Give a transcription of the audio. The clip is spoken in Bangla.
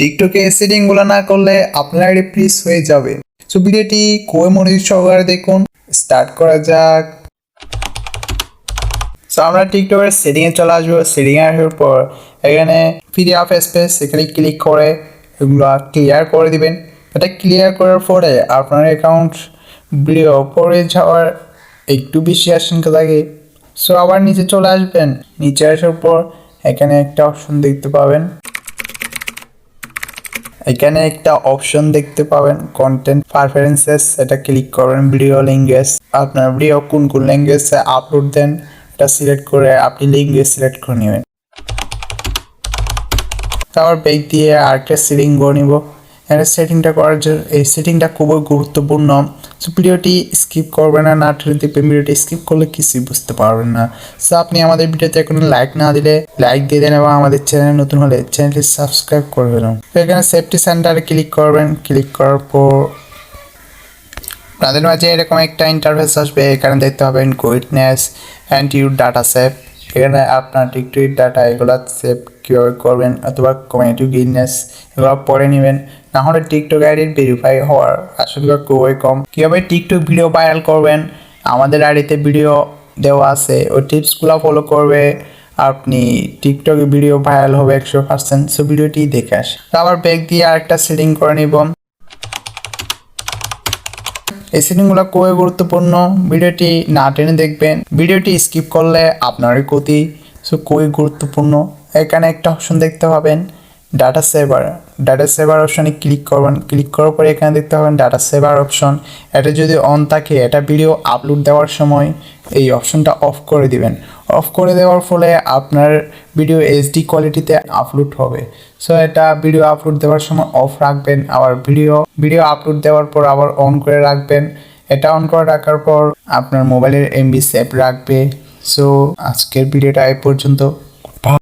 টিকটকে এই সেটিংগুলো না করলে আপনার আইডি ফ্রিজ হয়ে যাবে। সো ভিডিওটি খুবই মনোযোগ সহকারে দেখুন। স্টার্ট করা যাক। সো আমরা টিকটকের সেটিংয়ে চলে আসবো। সেটিংয়ে আসার পর এখানে ফ্রি অফ স্পেস এখানে ক্লিক করে এগুলো ক্লিয়ার করে দিবেন। এটা ক্লিয়ার করার পরে আপনার অ্যাকাউন্ট ভিডিও পড়ে যাওয়ার একটু বেশি আশঙ্কা লাগে। সো আবার নিচে চলে আসবেন। নিচে আসার পর এখানে একটা অপশন দেখতে পাবেন। কন্টেন্ট প্রেফারেন্সেস, এটা ক্লিক করবেন। ভিডিও ল্যাঙ্গুয়েজ, আপনার ভিডিও কোন কোন ল্যাঙ্গুয়েজে আপলোড দেন এটা সিলেক্ট করে আপনি ল্যাঙ্গুয়েজ সিলেক্ট করে নেবেন। তারপর ব্যাক দিয়ে আরেকটা সেটিং করে নিব। এখানে সেটিংটা করার জন্য এই সেটিংটা খুবই গুরুত্বপূর্ণ। সো ভিডিওটি স্কিপ করবেন না, টেনে দেখবেন। ভিডিওটি স্কিপ করলে কিছুই বুঝতে পারবেন না। সো আপনি আমাদের ভিডিওতে কোনো লাইক না দিলে লাইক দিয়ে দেন এবং আমাদের চ্যানেল নতুন হলে চ্যানেলটি সাবস্ক্রাইব করবেন। এখানে সেফটি সেন্টারে ক্লিক করবেন। ক্লিক করার পর আপনাদের মাঝে এরকম একটা ইন্টারফেস আসবে। এখানে দেখতে পাবেন কুইকনেস অ্যান্ড ইউর ডাটা সেভ। এখানে আপনার টিকটক ডাটা এগুলো সেভ কীভাবে করবেন অথবা কমিউনিটি গিনেস এগুলো পরে নেবেন। না হলে টিকটক আইডির ভেরিফাই হওয়ার আশঙ্কা খুবই কম। কীভাবে টিকটক ভিডিও ভাইরাল করবেন আমাদের আইডিতে ভিডিও দেওয়া আছে, ওই টিপসগুলো ফলো করবে আপনি টিকটকে ভিডিও ভাইরাল হবে 100%। সো ভিডিওটি দেখে আস। আবার ব্যাক দিয়ে আরেকটা সেটিং করে নিব। এই সেটিংগুলো খুবই গুরুত্বপূর্ণ। ভিডিওটি না টেনে দেখবেন, ভিডিওটি স্কিপ করলে আপনারই ক্ষতি। সো খুবই গুরুত্বপূর্ণ। এখানে একটা অপশন দেখতে পাবেন ডাটা সেভার অপশনে ক্লিক করবেন। ক্লিক করার পরে এখানে দেখতে পাবেন ডাটা সেভার অপশন। এটা যদি অন থাকে এটা ভিডিও আপলোড দেওয়ার সময় এই অপশনটা অফ করে দিবেন। অফ করে দেওয়ার ফলে আপনার ভিডিও এইচডি কোয়ালিটিতে আপলোড হবে। সো এটা ভিডিও আপলোড দেওয়ার সময় অফ রাখবেন, আবার ভিডিও আপলোড দেওয়ার পর আবার অন করে রাখবেন। এটা অন করে রাখার পর আপনার মোবাইলের এমবি সেভ রাখবে। সো আজকের ভিডিওটা এই পর্যন্ত।